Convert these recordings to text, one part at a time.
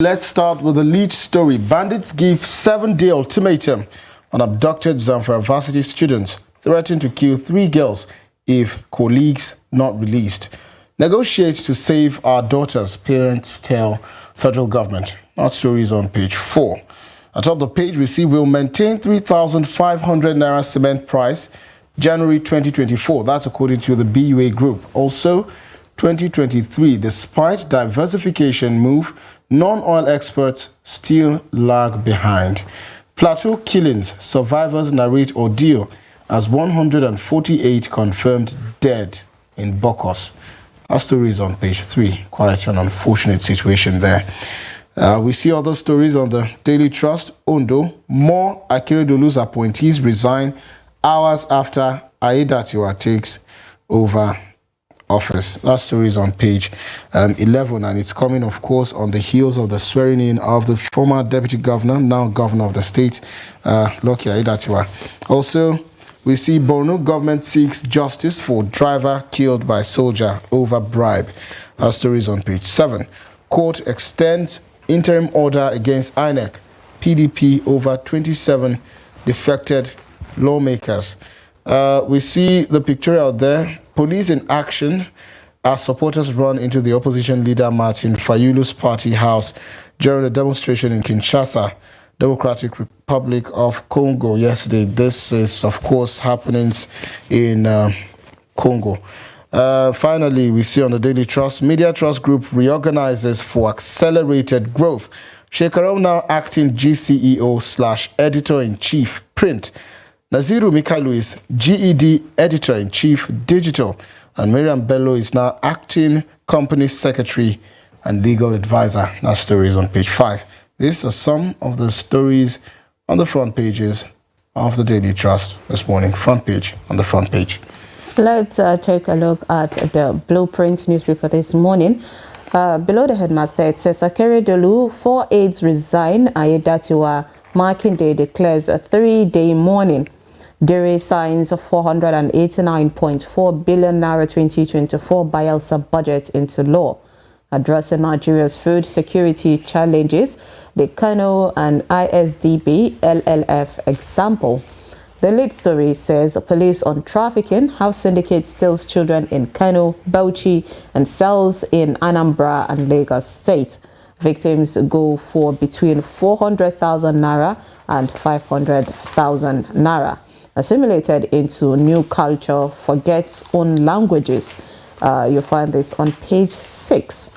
Let's start with the lead story. Bandits give 7-day ultimatum on abducted Zamfara varsity students, threatening to kill 3 girls if colleagues not released. Negotiate to save our daughters, parents tell federal government. That story is on page 4. Atop the page, we see we'll maintain 3,500 naira cement price January 2024. That's according to the BUA group. Also, 2023, despite diversification move, non-oil experts still lag behind. Plateau killings, survivors narrate ordeal as 148 confirmed dead in Bokos. Our story is on page 3. Quite an unfortunate situation there. We see other stories on the Daily Trust. Ondo, more Akeredolu's appointees resign hours after Aiyedatiwa takes over office. That story is on page 11, and it's coming, of course, on the heels of the swearing in of the former deputy governor, now governor of the state, Lucky Aiyedatiwa. Also, we see Borno government seeks justice for driver killed by soldier over bribe. That story is on page 7. Court extends interim order against INEC, PDP over 27 defected lawmakers. We see the picture out there. Police in action as supporters run into the opposition leader Martin Fayulu's party house during a demonstration in Kinshasa, Democratic Republic of Congo yesterday. This is, of course, happenings in Congo. Finally, we see on the Daily Trust, Media Trust Group reorganizes for accelerated growth. Shekarau now acting GCEO/editor-in-chief print. Naziru Mikailu is GED editor-in-chief digital, and Miriam Bello is now acting company secretary and legal advisor. That story is on page 5. These are some of the stories on the front pages of the Daily Trust this morning. Front page on the front page. Let's take a look at the Blueprint newspaper this morning. Below the headmaster, it says Akeredolu, 4 aides resign. Aiyedatiwa marking day declares a 3-day mourning. Dere signs 489.4 billion naira 2024 Bayelsa budget into law. Addressing Nigeria's food security challenges, the Kano and ISDB LLF example. The lead story says police on trafficking, how syndicate steals children in Kano, Bauchi, and sells in Anambra and Lagos state. Victims go for between 400,000 naira and 500,000 naira. Assimilated into new culture, forgets own languages. You'll find this on page 6.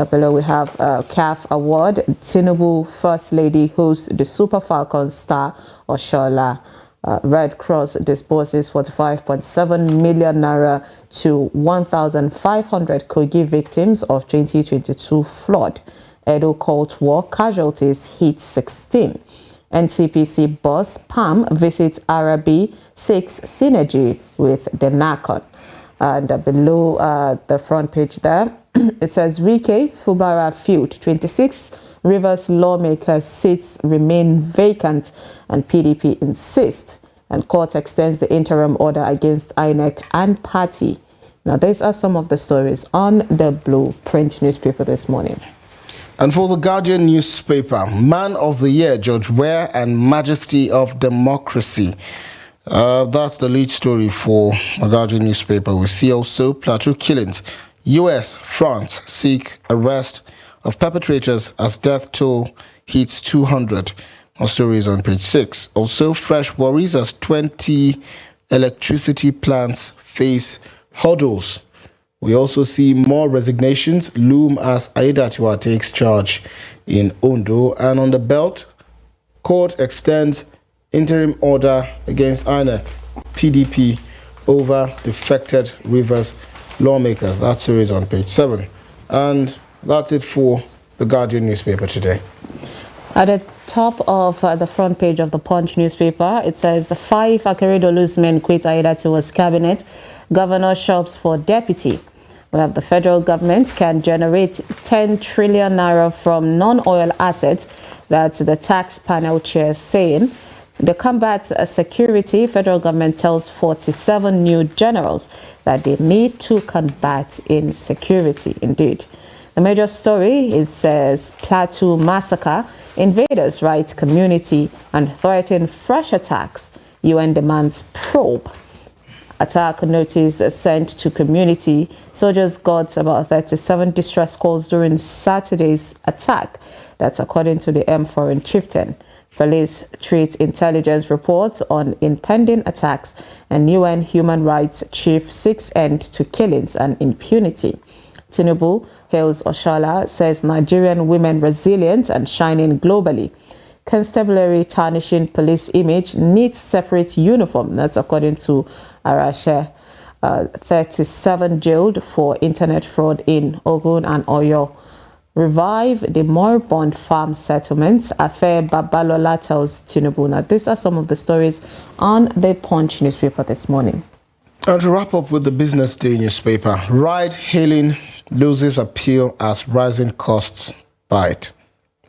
Below we have CAF award. Tinubu First Lady hosts the Super Falcon star Oshola. Red Cross disburses 45.7 million naira to 1,500 Kogi victims of 2022 flood. Edo Cold War casualties hit 16. NCPC boss Pam visits Arabi, seeks synergy with the NACON. And below the front page there, it says Wike Fubara feud. 26 Rivers lawmakers' seats remain vacant, and PDP insists. And court extends the interim order against INEC and party. Now, these are some of the stories on the Blueprint newspaper this morning. And for the Guardian newspaper, Man of the Year, George Weah and Majesty of Democracy. That's the lead story for the Guardian newspaper. We see also Plateau killings. US, France seek arrest of perpetrators as death toll hits 200. Our story is on page 6. Also, fresh worries as 20 electricity plants face hurdles. We also see more resignations loom as Aiyedatiwa takes charge in Ondo. And on the belt, court extends interim order against INEC, PDP over defected Rivers lawmakers. That story is on page 7. And that's it for the Guardian newspaper today. At the top of the front page of the Punch newspaper, it says 5 Akeredolu's men quit Aiyedatiwa's cabinet. Governor shops for deputy. We have the federal government can generate 10 trillion naira from non-oil assets. That's the tax panel chair saying. The combat security, federal government tells 47 new generals that they need to combat insecurity. Indeed. The major story is says Plateau massacre, invaders right community and threaten fresh attacks. UN demands probe. Attack notice sent to community. Soldiers got about 37 distress calls during Saturday's attack. That's according to the M Foreign Chieftain. Police treat intelligence reports on impending attacks, and UN human rights chief seeks end to killings and impunity. Tinubu hails Oshala, says Nigerian women resilient and shining globally. Constabulary tarnishing police image needs separate uniform. That's according to Arashe. 37 jailed for internet fraud in Ogun and Oyo. Revive the moribund farm settlements. Affair Babalola tells Tinubu. Now, these are some of the stories on the Punch newspaper this morning. And to wrap up with the Business Day newspaper, ride-hailing loses appeal as rising costs bite.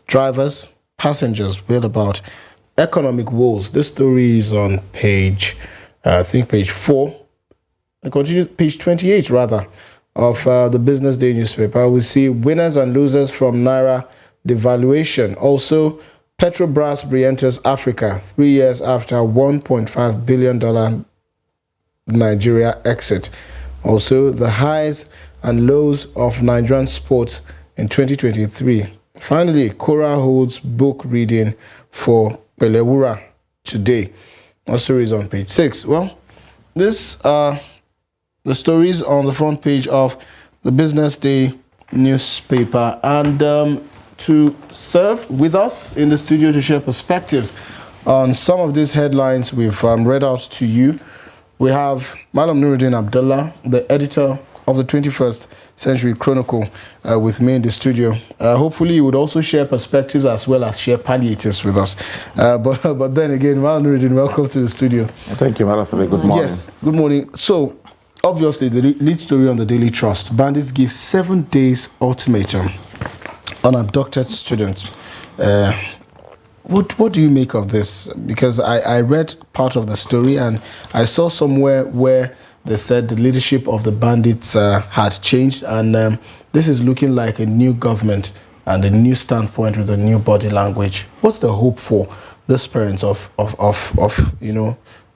Drivers, passengers wail about economic woes. This story is on page 4. And continue page 28 rather of the Business Day newspaper. We see winners and losers from Naira devaluation. Also, Petrobras re-enters Africa 3 years after $1.5 billion Nigeria exit. Also, the highs and lows of Nigerian sports in 2023. Finally, Kora holds book reading for Pelewura today. Also is on page 6. Well, this the stories on the front page of the Business Day newspaper. And to serve with us in the studio to share perspectives on some of these headlines we've read out to you, we have Madam Nuruddin Abdullah, the editor of the 21st Century Chronicle, with me in the studio. Hopefully you would also share perspectives as well as share palliatives with us. But then again, Madam Nuruddin, welcome to the studio. Thank you, Madam. Good morning. Yes, good morning. So, obviously, the lead story on the Daily Trust, bandits give 7 days ultimatum on abducted students. What do you make of this? Because I read part of the story and I saw somewhere where they said the leadership of the bandits had changed, and this is looking like a new government and a new standpoint with a new body language. What's the hope for these parents of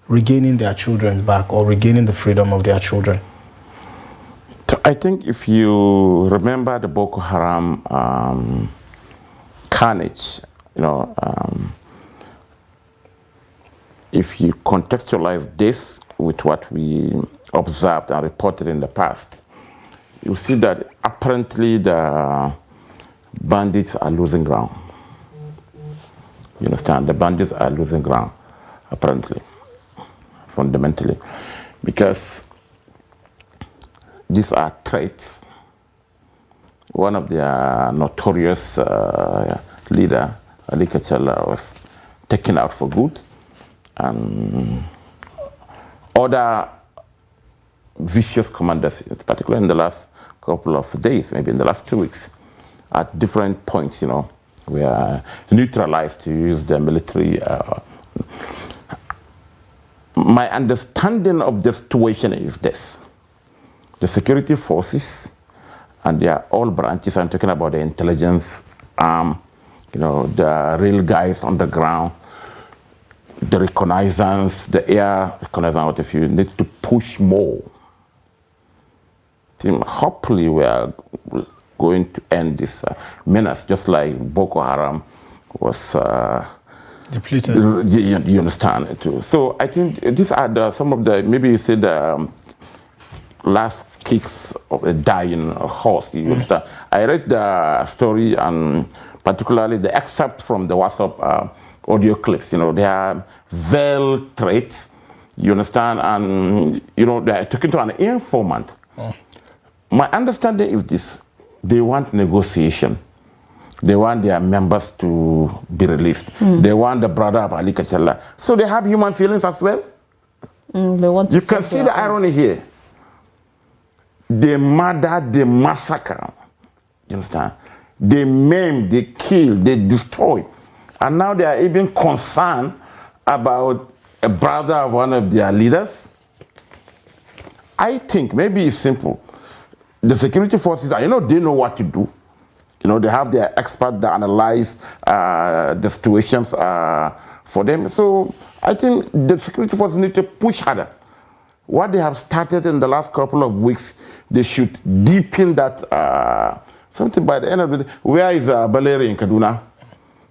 regaining their children back or regaining the freedom of their children? I think if you remember the Boko Haram carnage, if you contextualize this with what we observed and reported in the past, you see that apparently the bandits are losing ground. You understand? The bandits are losing ground, apparently, fundamentally, because these are threats. One of their notorious leader, Ali Kachala, was taken out for good, and other vicious commanders, particularly in the last couple of days, maybe in the last 2 weeks, at different points, were neutralized, to use the military. My understanding of the situation is this: the security forces, and they are all branches. I'm talking about the intelligence arm, the real guys on the ground, the reconnaissance, the air reconnaissance. What if you need to push more? Hopefully, we are going to end this menace, just like Boko Haram was depleted. You understand it too. So I think these are some of the, maybe you say the last kicks of a dying horse. You understand? I read the story, and particularly the excerpt from the WhatsApp audio clips. They are veiled threats. You understand? And they are talking to an informant. My understanding is this: they want negotiation. They want their members to be released. They want the brother of Ali Kachala. So they have human feelings as well. They want to you can see the irony here. They murder, they massacre. You understand? They maim, they kill, they destroy. And now they are even concerned about a brother of one of their leaders. I think maybe it's simple. The security forces, they know what to do. You know, they have their experts that analyze the situations for them. So I think the security forces need to push harder. What they have started in the last couple of weeks, they should deepen that something by the end of the day. Where is Baleri in Kaduna?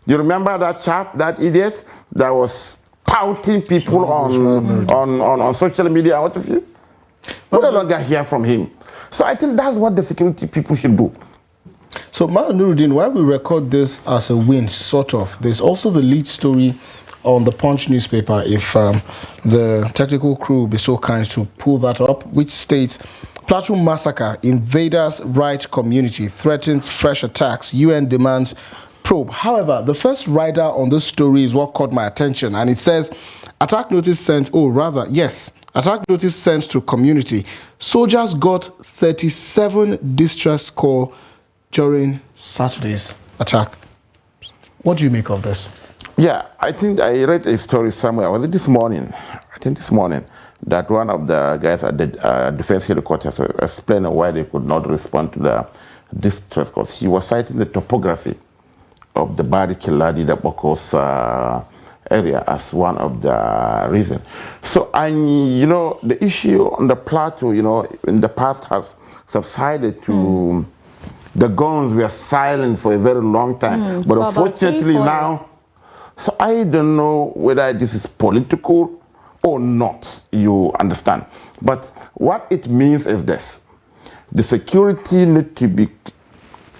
You remember that chap, that idiot, that was touting people on social media? What of you? We no longer hear from him. So I think that's what the security people should do. So, Nuruddin, while we record this as a win, sort of, there's also the lead story on the Punch newspaper, if the technical crew will be so kind to pull that up, which states, Plateau massacre, invaders right community, threatens fresh attacks, UN demands probe. However, the first rider on this story is what caught my attention, and it says, attack notice sent, attack notice sent to community. Soldiers got 37 distress call during Saturday's attack. What do you make of this? Yeah, I think I read a story somewhere. Was it this morning? I think this morning, that one of the guys at the defense headquarters explained why they could not respond to the distress calls. He was citing the topography of the Bari Kiladi, the Boko's area as one of the reasons. So, you know, the issue on the plateau, you know, in the past has subsided to the guns were silent for a very long time. But unfortunately now, so I don't know whether this is political or not, you understand. But what it means is this. The security need to be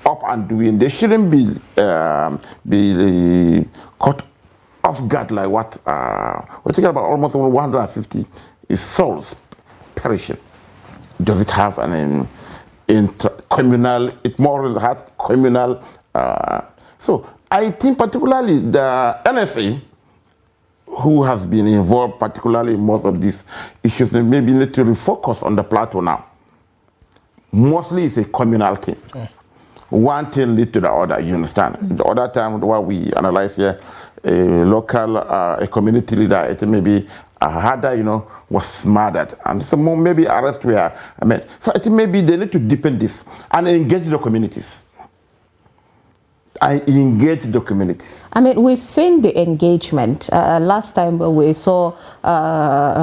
up and doing. They shouldn't be caught off guard like what, we're talking about almost 150 is souls perishing. Does it have an communal, it more or less has communal, so I think particularly the NSA, who has been involved particularly in most of these issues, they maybe need to refocus on the plateau now. Mostly it's a communal thing. One thing leads to the other, you understand? The other time, what we analyze here, a local, a community leader, it maybe harder, you know, was murdered. And so maybe arrests were made. So I think maybe they need to deepen this and engage the communities. I engage the communities. I mean, we've seen the engagement. Last time we saw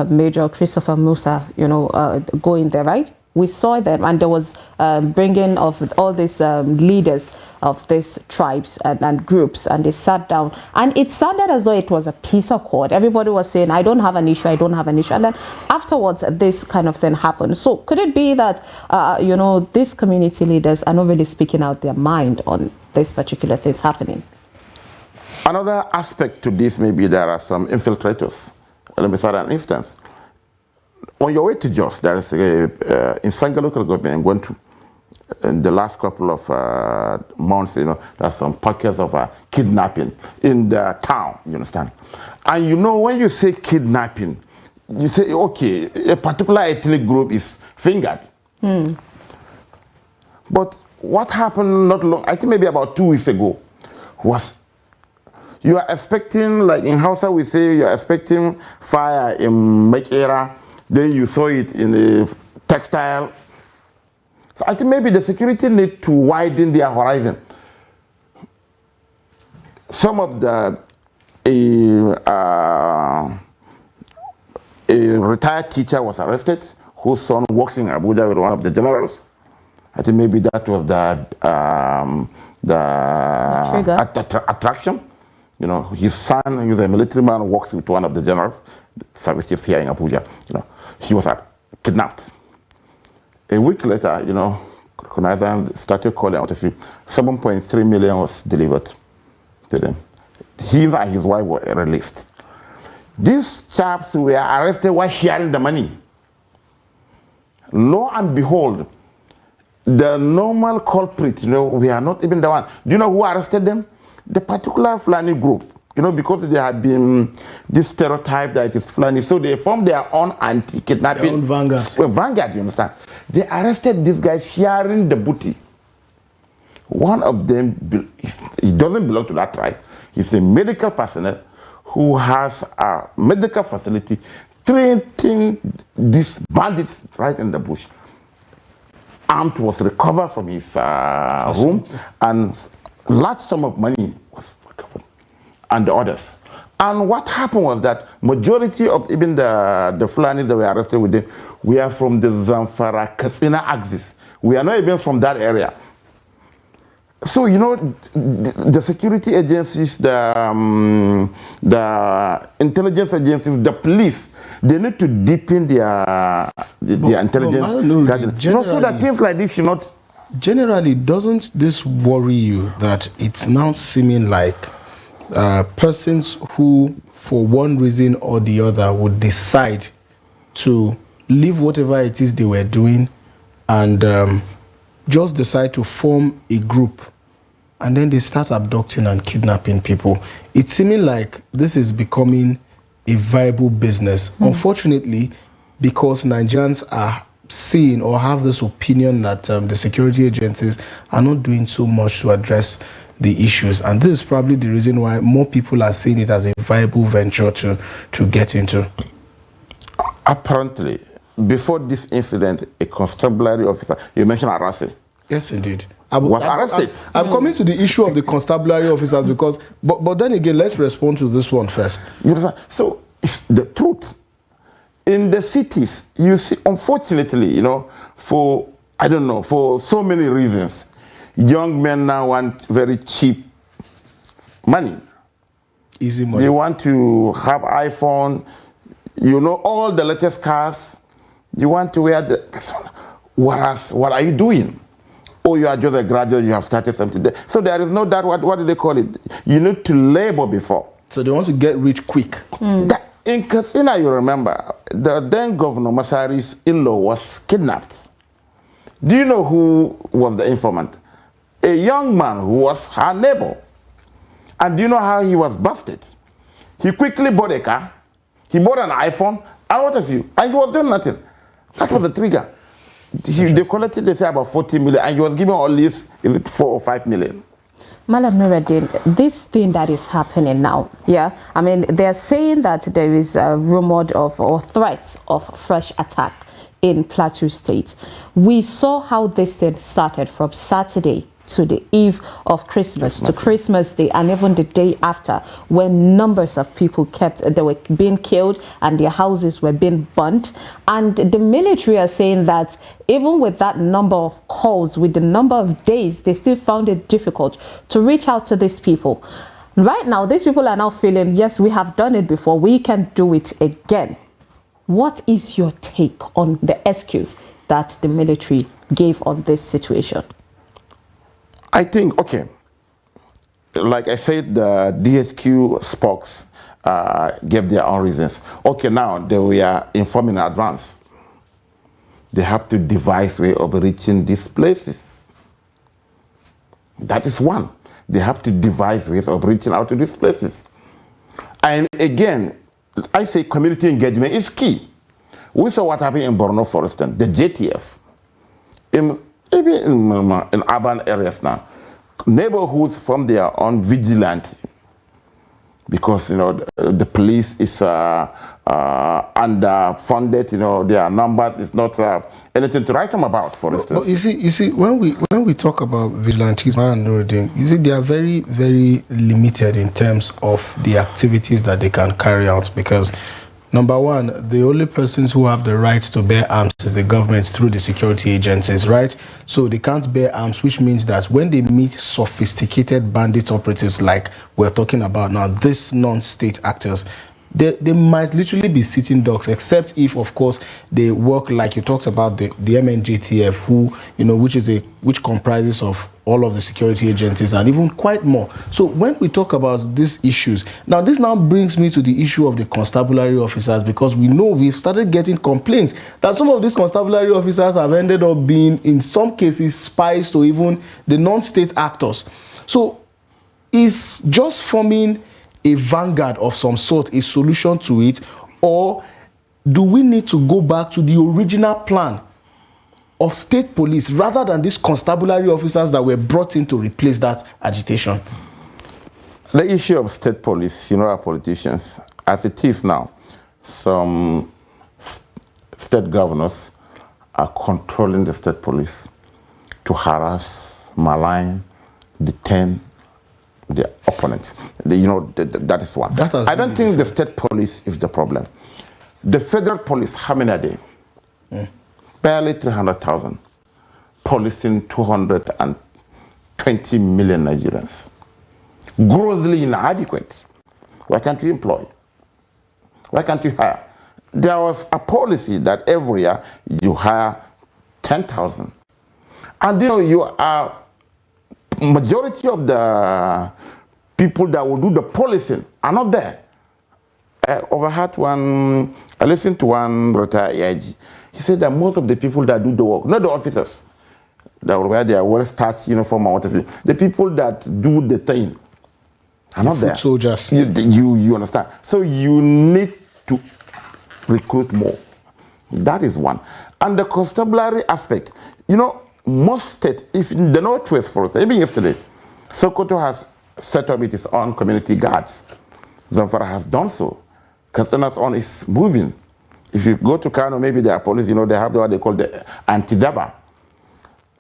Major Christopher Musa, you know, going there, right? We saw them, and there was bringing of all these leaders of these tribes and groups, and they sat down, and it sounded as though it was a peace accord. Everybody was saying, I don't have an issue, I don't have an issue. And then afterwards, this kind of thing happened. So could it be that, you know, these community leaders are not really speaking out their mind on this particular things happening? Another aspect to this, maybe there are some infiltrators. Let me start an instance. On your way to Jos, there is in Sanga local government, going to, in the last couple of months, you know, there's some pockets of kidnapping in the town, you understand? And you know, when you say kidnapping, you say, okay, a particular ethnic group is fingered. But what happened not long, I think maybe about 2 weeks ago, was you are expecting, like in Hausa we say, you are expecting fire in Makera, then you saw it in a textile. So I think maybe the security need to widen their horizon. Some of the a retired teacher was arrested whose son works in Abuja with one of the generals. I think maybe that was the attraction. You know, his son, he's a military man, works with one of the generals, service chiefs here in Abuja. You know, he was kidnapped. A week later, you know, Konaidan started calling out of him. 7.3 million was delivered to them. He and his wife were released. These chaps were arrested while sharing the money. Lo and behold, the normal culprit, you know, we are not even the one. Do you know who arrested them? The particular Fulani group. You know, because they had been this stereotype that it is Fulani, so they formed their own anti-kidnapping. Their own vanguard. Well, vanguard, you understand? They arrested this guy sharing the booty. One of them, he doesn't belong to that tribe. He's a medical personnel who has a medical facility treating these bandits right in the bush. armed was recovered from his room, and large sum of money was recovered, and the others. And what happened was that majority of even the Fulani that were arrested with them, we are from the Zamfara Katsina axis. We are not even from that area. So, you know, the security agencies, the intelligence agencies, the police, they need to deepen their intelligence. I don't know, so that things like this should not. Generally, doesn't this worry you that it's now seeming like persons who, for one reason or the other, would decide to leave whatever it is they were doing and just decide to form a group, and then they start abducting and kidnapping people? It's seeming like this is becoming a viable business. Unfortunately, because Nigerians are seeing or have this opinion that the security agencies are not doing so much to address the issues, and this is probably the reason why more people are seeing it as a viable venture to get into. Apparently, before this incident, a constabulary officer, you mentioned Arase. Yes, indeed. Was arrested. I'm coming to the issue of the constabulary officers because, but then again, let's respond to this one first. You understand? So, it's the truth. In the cities, you see, unfortunately, you know, for, I don't know, for so many reasons, young men now want very cheap money. Easy money. They want to have iPhone, you know, all the latest cars. You want to wear the person. Whereas, what are you doing? Oh, you are just a graduate, you have started something there. So there is no doubt, what do they call it? You need to labor before. So they want to get rich quick. In Katsina, you remember, the then Governor Masari's in-law was kidnapped. Do you know who was the informant? A young man who was her neighbor. And do you know how he was busted? He quickly bought a car, he bought an iPhone, out of you, and he was doing nothing. That was the trigger. They collected, they say, about 40 million, and he was given all this, is it 4 or 5 million? Malam Nuruddin, this thing that is happening now, yeah, I mean, they're saying that there is a rumored of or threats of fresh attack in Plateau State. We saw how this thing started from Saturday to the eve of Christmas to Christmas Day, and even the day after, when numbers of people they were being killed and their houses were being burnt. And the military are saying that even with that number of calls, with the number of days, they still found it difficult to reach out to these people. Right now, these people are now feeling, yes, we have done it before, we can do it again. What is your take on the excuse that the military gave on this situation? I think, okay, like I said, the DHQ spokes gave their own reasons. Okay, now they were informing in advance. They have to devise way of reaching these places. That is one. They have to devise ways of reaching out to these places. And again, I say community engagement is key. We saw what happened in Borno, for instance, the JTF. Maybe in urban areas now, neighborhoods from their own vigilante, because you know the police is underfunded. You know their numbers is not anything to write them about. For instance, well, you see, when we talk about vigilantes, you see, they are very, very limited in terms of the activities that they can carry out, because number one, the only persons who have the right to bear arms is the government through the security agencies, right? So they can't bear arms, which means that when they meet sophisticated bandit operatives like we're talking about now, these non-state actors, they might literally be sitting ducks, except if, of course, they work like you talked about the MNJTF, who, you know, which comprises of all of the security agencies and even quite more. So when we talk about these issues, now this now brings me to the issue of the constabulary officers, because we know we've started getting complaints that some of these constabulary officers have ended up being, in some cases, spies to even the non-state actors. So is just forming a vanguard of some sort a solution to it, or do we need to go back to the original plan of state police rather than these constabulary officers that were brought in to replace that agitation? The issue of state police, you know, our politicians, as it is now, some state governors are controlling the state police. to harass, malign, detain the opponents. That is one. I don't think the state police is the problem. The federal police, how many are they? Barely 300,000. Policing 220 million Nigerians. Grossly inadequate. Why can't you employ? Why can't you hire? There was a policy that every year you hire 10,000. And you are majority of the people that will do the policing are not there. I listened to one retired AIG. He said that most of the people that do the work, not the officers, that wear their well-starched uniform or whatever, the people that do the thing are not there. Soldiers. You understand? So you need to recruit more. That is one. And the constabulary aspect, most states, if in the Northwest, for instance, even yesterday, Sokoto has set up its own community guards. Zamfara has done so. Katsina's own is moving. If you go to Kano, maybe there are police, they have what they call the anti-daba.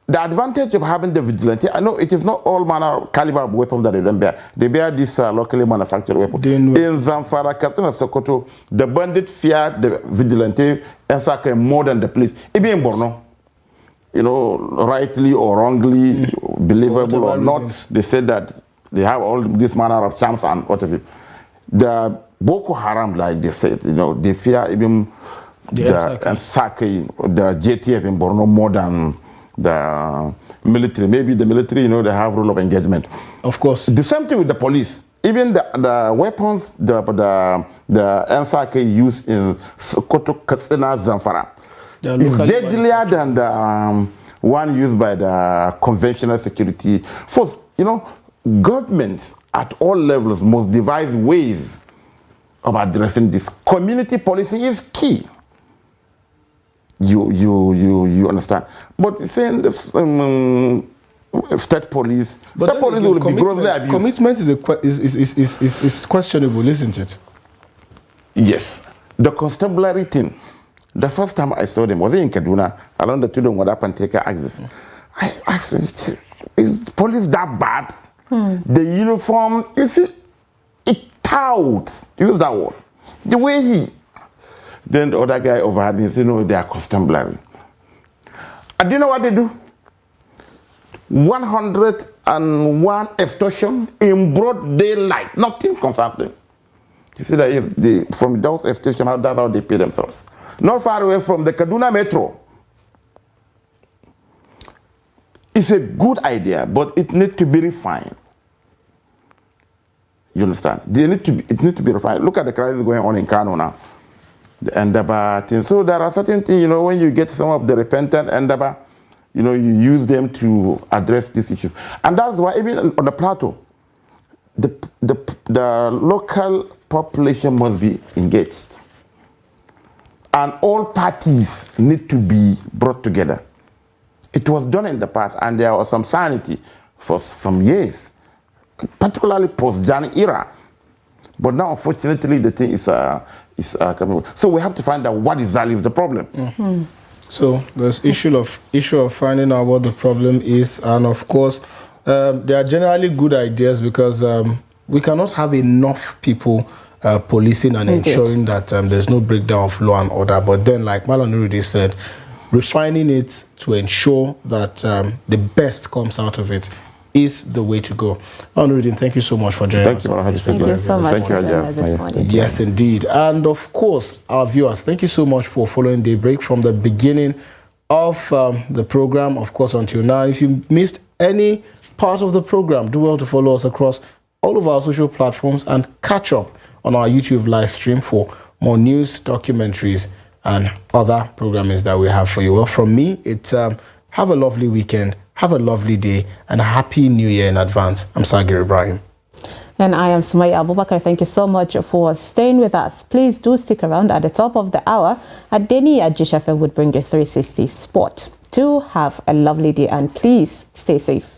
The advantage of having the vigilante, I know it is not all manner of caliber of weapons that they don't bear. They bear this locally manufactured weapon. In Zamfara, Katsina, Sokoto, the bandit fear the vigilante and more than the police. Even in Borno, rightly or wrongly, believable or not, reasons. They said that they have all this manner of charms and whatever. The Boko Haram, like they said, they fear even the JTF in Borno more than the military. Maybe the military, they have rule of engagement. Of course. The same thing with the police. Even the weapons the NSAK used in Sokoto, Katsina, Zamfara is deadlier than the one used by the conventional security force. Governments at all levels must devise ways of addressing this. Community policing is key. You understand? But saying the state police will be grossly abused. Commitment is questionable, isn't it? Yes. The constabulary thing. The first time I saw them was in Kaduna, along the Tudun Wadapanteka axis. I asked them, is police that bad? The uniform, you see, it touts, use that word. The way then the other guy overheard me and said, no, they are constabulary. And do you know what they do? 101 extortion in broad daylight. Nothing concerns them. You see that if from those extortion, that's how they pay themselves. Not far away from the Kaduna Metro. It's a good idea, but it needs to be refined. You understand? It needs to be refined. Look at the crisis going on in Kano now. The Endaba thing. So there are certain things, when you get some of the repentant Endaba, you use them to address these issues. And that's why even on the plateau, the local population must be engaged. And all parties need to be brought together. It was done in the past, and there was some sanity for some years, particularly post-Jan era. But now, unfortunately, the thing is coming. So we have to find out what exactly is the problem. So there's issue of finding out what the problem is, and of course, they are generally good ideas because we cannot have enough people policing and ensuring that there's no breakdown of law and order. But then, like Malam Nurudi said, refining it to ensure that the best comes out of it is the way to go. Nurudi, thank you so much for joining us. Thank you so much for joining us this morning. Yes, indeed. And of course, our viewers, thank you so much for following Daybreak from the beginning of the program, of course, until now. If you missed any part of the program, do well to follow us across all of our social platforms and catch up on our YouTube live stream for more news, documentaries, and other programmings that we have for you. Well, from me, it's have a lovely weekend, have a lovely day, and a happy new year in advance. I'm Sagir Ibrahim. And I am Sumaya Abubakar. Thank you so much for staying with us. Please do stick around. At the top of the hour, Adeni Ajishafe would bring you 360 Sport. Do have a lovely day, and please stay safe.